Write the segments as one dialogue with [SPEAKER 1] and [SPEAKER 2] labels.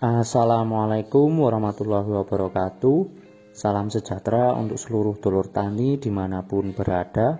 [SPEAKER 1] Assalamualaikum warahmatullahi wabarakatuh. Salam sejahtera untuk seluruh dulur tani dimanapun berada.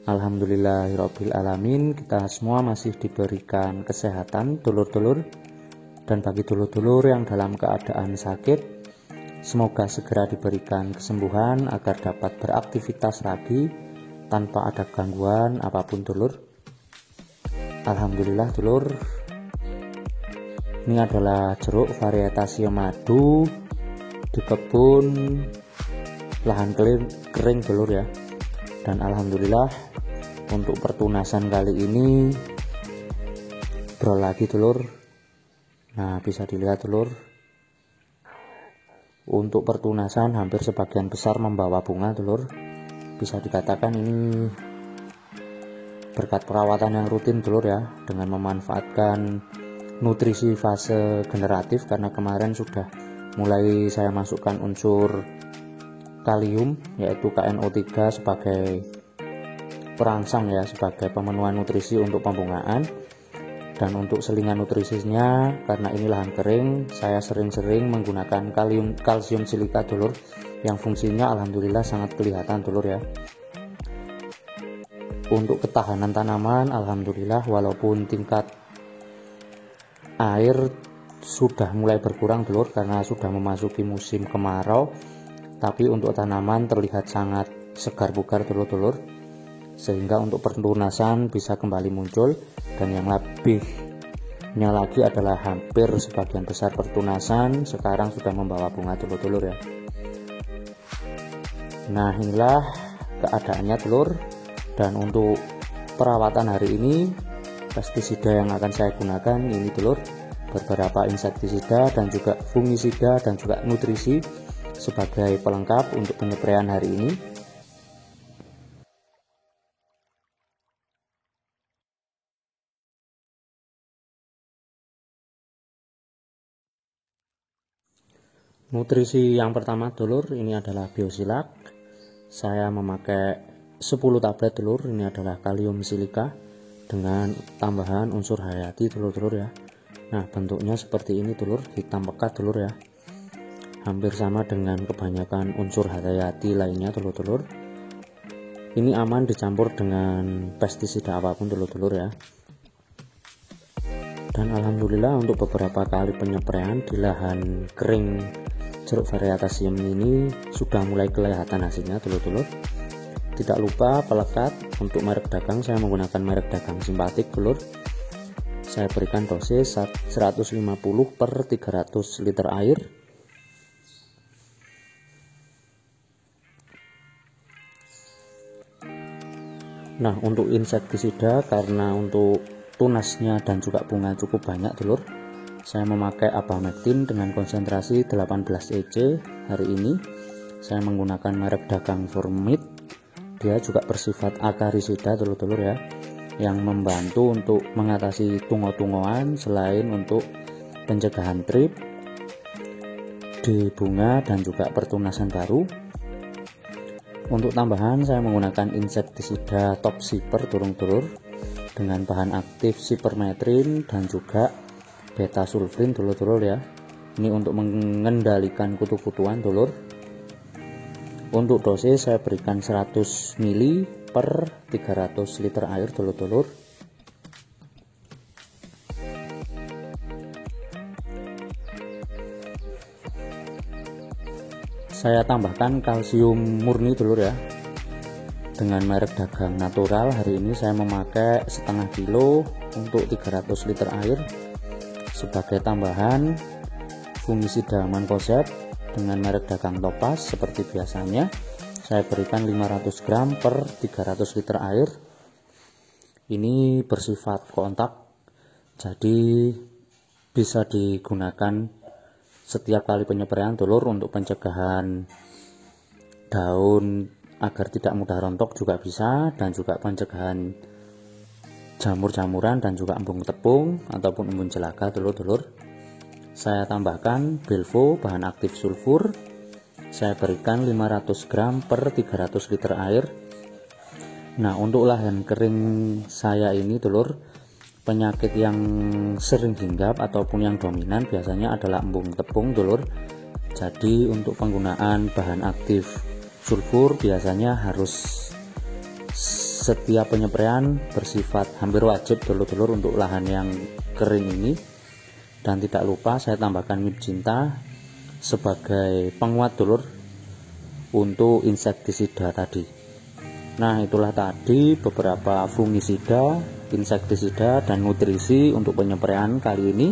[SPEAKER 1] Alhamdulillahirabbil alamin, kita semua masih diberikan kesehatan dulur-dulur. Dan bagi dulur-dulur yang dalam keadaan sakit, semoga segera diberikan kesembuhan agar dapat beraktivitas lagi tanpa ada gangguan apapun dulur. Alhamdulillah dulur, ini adalah jeruk varietas madu di kebun lahan kering dulur ya. Dan alhamdulillah untuk pertunasan kali ini bro lagi dulur. Nah, bisa dilihat dulur, untuk pertunasan hampir sebagian besar membawa bunga dulur. Bisa dikatakan ini berkat perawatan yang rutin dulur ya, dengan memanfaatkan nutrisi fase generatif, karena kemarin sudah mulai saya masukkan unsur kalium yaitu KNO3 sebagai perangsang ya, sebagai pemenuhan nutrisi untuk pembungaan. Dan untuk selingan nutrisinya, karena ini lahan kering, saya sering-sering menggunakan kalsium silika dulur, yang fungsinya alhamdulillah sangat kelihatan dulur ya. Untuk ketahanan tanaman alhamdulillah, walaupun tingkat air sudah mulai berkurang dulur karena sudah memasuki musim kemarau, tapi untuk tanaman terlihat sangat segar bugar dulur-dulur, sehingga untuk pertunasan bisa kembali muncul. Dan yang lebihnya lagi adalah hampir sebagian besar pertunasan sekarang sudah membawa bunga dulur-dulur ya. Nah, inilah keadaannya dulur. Dan untuk perawatan hari ini, pestisida yang akan saya gunakan ini dulur, beberapa insektisida dan juga fungisida dan juga nutrisi sebagai pelengkap untuk penyepraian hari ini. Nutrisi yang pertama dulur, ini adalah Biosilak. Saya memakai 10 tablet dulur. Ini adalah kalium silika dengan tambahan unsur hayati dulur-dulur ya. Nah, bentuknya seperti ini dulur, hitam pekat dulur ya, hampir sama dengan kebanyakan unsur hayati lainnya dulur-dulur. Ini aman dicampur dengan pestisida apapun dulur-dulur ya. Dan alhamdulillah untuk beberapa kali penyepraian di lahan kering jeruk varietas Siam ini sudah mulai kelihatan hasilnya dulur-dulur. Tidak lupa pelekat, untuk merek dagang saya menggunakan merek dagang simpatik dulur. Saya berikan dosis 150 per 300 liter air. Nah, untuk insektisida, karena untuk tunasnya dan juga bunga cukup banyak dulur, saya memakai Abamectin dengan konsentrasi 18 EC. Hari ini saya menggunakan merek dagang Formit. Dia juga bersifat akarisida dulur-dulur ya, yang membantu untuk mengatasi tungo-tungoan selain untuk pencegahan trip di bunga dan juga pertunasan baru. Untuk tambahan saya menggunakan insektisida Top Super dulur-dulur dengan bahan aktif Sipermetrin dan juga beta sulfrin dulur-dulur ya. Ini untuk mengendalikan kutu-kutuan dulur. Untuk dosis saya berikan 100 ml per 300 liter air dulur-dulur. Saya tambahkan kalsium murni dulur ya, dengan merek dagang natural. Hari ini saya memakai setengah kilo untuk 300 liter air. Sebagai tambahan fungisida Mancozeb dengan merek dagang Topaz seperti biasanya, saya berikan 500 gram per 300 liter air. Ini bersifat kontak, jadi bisa digunakan setiap kali penyepraian dulur. Untuk pencegahan daun agar tidak mudah rontok juga bisa, dan juga pencegahan jamur-jamuran dan juga embun tepung ataupun embun celaka dulur-dulur. Saya tambahkan Belvo bahan aktif sulfur. Saya berikan 500 gram per 300 liter air. Nah, untuk lahan kering saya ini dulur, penyakit yang sering hinggap ataupun yang dominan biasanya adalah embung tepung dulur. Jadi untuk penggunaan bahan aktif sulfur biasanya harus setiap penyepraian bersifat hampir wajib dulur-dulur untuk lahan yang kering ini. Dan tidak lupa saya tambahkan Mipcinta sebagai penguat dulur untuk insektisida tadi. Nah, itulah tadi beberapa fungisida, insektisida, dan nutrisi untuk penyepraian kali ini.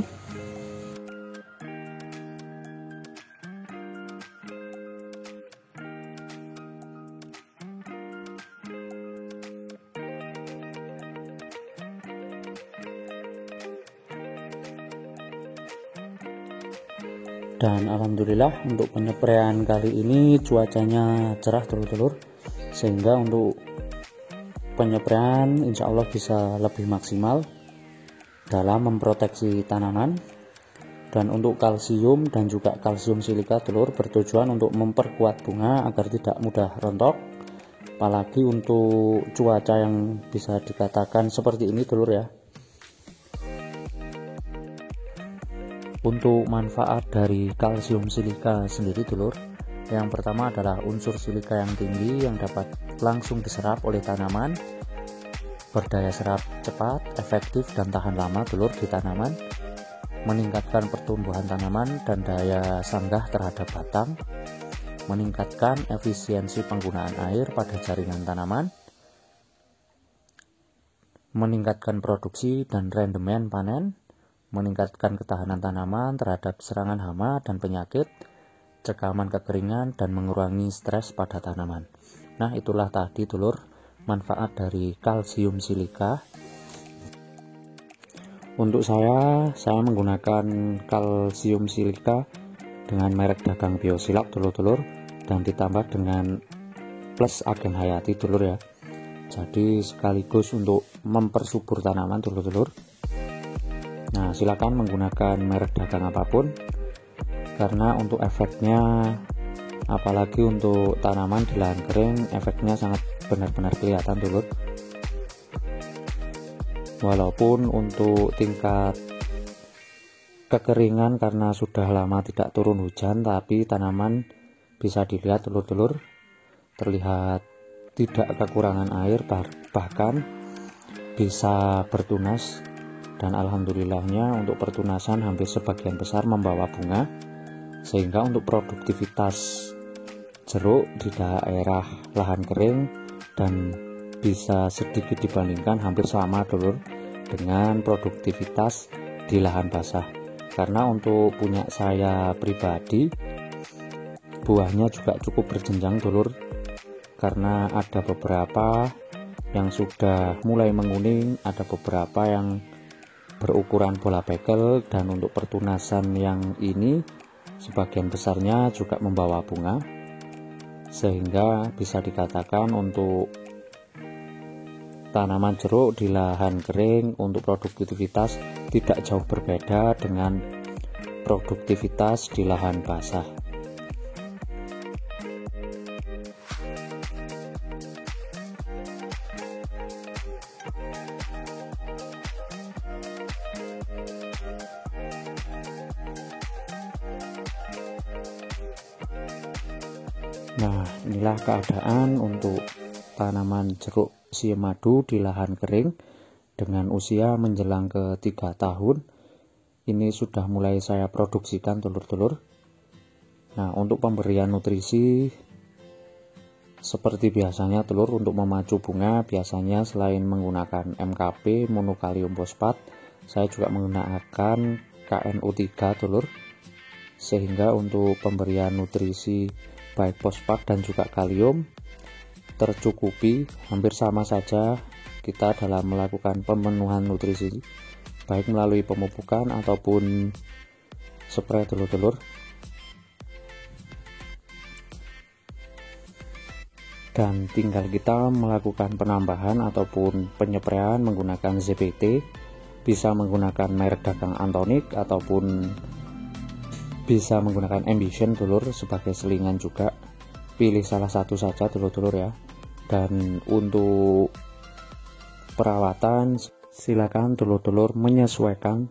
[SPEAKER 1] Dan alhamdulillah untuk penyepraian kali ini cuacanya cerah dulur-dulur, sehingga untuk penyepraian insya Allah bisa lebih maksimal dalam memproteksi tanaman. Dan untuk kalsium dan juga kalsium silika dulur bertujuan untuk memperkuat bunga agar tidak mudah rontok, apalagi untuk cuaca yang bisa dikatakan seperti ini dulur ya. Untuk manfaat dari kalsium silika sendiri dulur, yang pertama adalah unsur silika yang tinggi yang dapat langsung diserap oleh tanaman, berdaya serap cepat, efektif dan tahan lama dulur di tanaman, meningkatkan pertumbuhan tanaman dan daya sanggah terhadap batang, meningkatkan efisiensi penggunaan air pada jaringan tanaman, meningkatkan produksi dan rendemen panen, meningkatkan ketahanan tanaman terhadap serangan hama dan penyakit, cekaman kekeringan, dan mengurangi stres pada tanaman. Nah, itulah tadi dulur manfaat dari kalsium silika. Untuk saya menggunakan kalsium silika dengan merek dagang Biosilak dulur-dulur, dan ditambah dengan plus agen hayati dulur ya. Jadi sekaligus untuk mempersubur tanaman dulur-dulur. Nah, silakan menggunakan merek dagang apapun, karena untuk efeknya, apalagi untuk tanaman di lahan kering, efeknya sangat benar-benar kelihatan dulur. Walaupun untuk tingkat kekeringan karena sudah lama tidak turun hujan, tapi tanaman bisa dilihat dulur-dulur terlihat tidak kekurangan air, bahkan bisa bertunas. Dan alhamdulillahnya untuk pertunasan hampir sebagian besar membawa bunga, sehingga untuk produktivitas jeruk di daerah lahan kering dan bisa sedikit dibandingkan hampir sama dulur dengan produktivitas di lahan basah. Karena untuk punya saya pribadi, buahnya juga cukup berjenjang dulur, karena ada beberapa yang sudah mulai menguning, ada beberapa yang berukuran bola bekel, dan untuk pertunasan yang ini sebagian besarnya juga membawa bunga, sehingga bisa dikatakan untuk tanaman jeruk di lahan kering untuk produktivitas tidak jauh berbeda dengan produktivitas di lahan basah. Nah, inilah keadaan untuk tanaman jeruk siem madu di lahan kering dengan usia menjelang ke 3 tahun. Ini sudah mulai saya produksikan dulur-dulur. Nah, untuk pemberian nutrisi seperti biasanya dulur, untuk memacu bunga biasanya selain menggunakan MKP monokalium fosfat, saya juga menggunakan KNO3 dulur, sehingga untuk pemberian nutrisi baik fosfat dan juga kalium tercukupi. Hampir sama saja kita dalam melakukan pemenuhan nutrisi, baik melalui pemupukan ataupun spray dulur-dulur. Dan tinggal kita melakukan penambahan ataupun penyepraian menggunakan ZPT, bisa menggunakan merek dagang Antonik ataupun bisa menggunakan Ambition dulur sebagai selingan juga. Pilih salah satu saja dulur-dulur ya. Dan untuk perawatan Silakan dulur-dulur menyesuaikan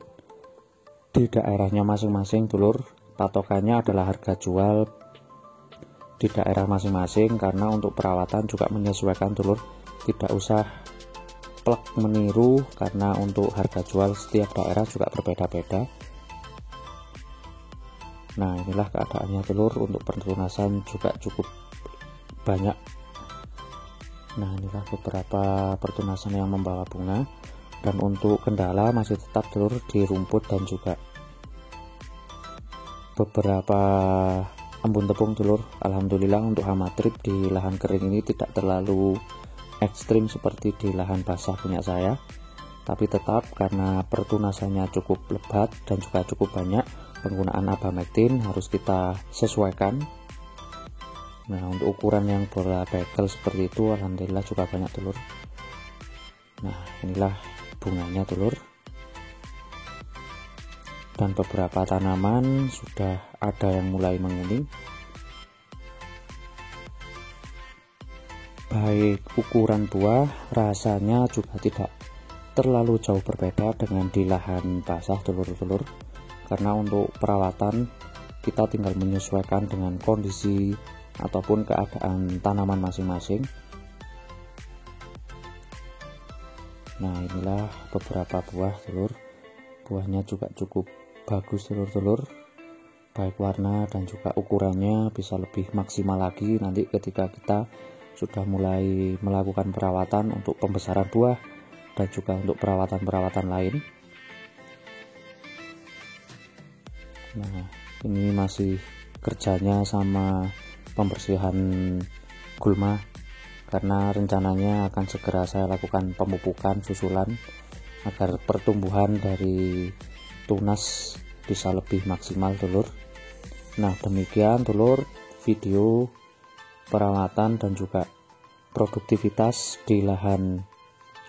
[SPEAKER 1] di daerahnya masing-masing dulur. Patokannya adalah harga jual di daerah masing-masing, karena untuk perawatan juga menyesuaikan dulur. Tidak usah plek meniru, karena untuk harga jual setiap daerah juga berbeda-beda. Nah, inilah keadaannya dulur. Untuk pertunasan juga cukup banyak. Nah, inilah beberapa pertunasan yang membawa bunga. Dan untuk kendala masih tetap dulur di rumput dan juga beberapa embun tepung dulur. Alhamdulillah untuk hama trip di lahan kering ini tidak terlalu ekstrim seperti di lahan basah punya saya, tapi tetap karena pertunasannya cukup lebat dan juga cukup banyak, penggunaan abamectin harus kita sesuaikan. Nah, untuk ukuran yang bola bekel seperti itu alhamdulillah juga banyak dulur. Nah, inilah bunganya dulur. Dan beberapa tanaman sudah ada yang mulai menguning. Baik ukuran buah, rasanya juga tidak terlalu jauh berbeda dengan di lahan basah dulur-dulur. Karena untuk perawatan kita tinggal menyesuaikan dengan kondisi ataupun keadaan tanaman masing-masing. Nah, inilah beberapa buah dulur. Buahnya juga cukup bagus dulur-dulur, baik warna dan juga ukurannya bisa lebih maksimal lagi nanti ketika kita sudah mulai melakukan perawatan untuk pembesaran buah dan juga untuk perawatan-perawatan lain. Nah, ini masih kerjanya sama pembersihan gulma, karena rencananya akan segera saya lakukan pemupukan susulan agar pertumbuhan dari tunas bisa lebih maksimal dulur. Nah, demikian dulur video perawatan dan juga produktivitas di lahan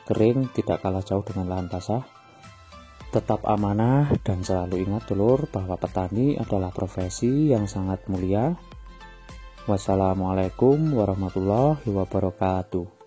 [SPEAKER 1] kering, tidak kalah jauh dengan lahan basah. Tetap amanah dan selalu ingat dulur bahwa petani adalah profesi yang sangat mulia. Wassalamualaikum warahmatullahi wabarakatuh.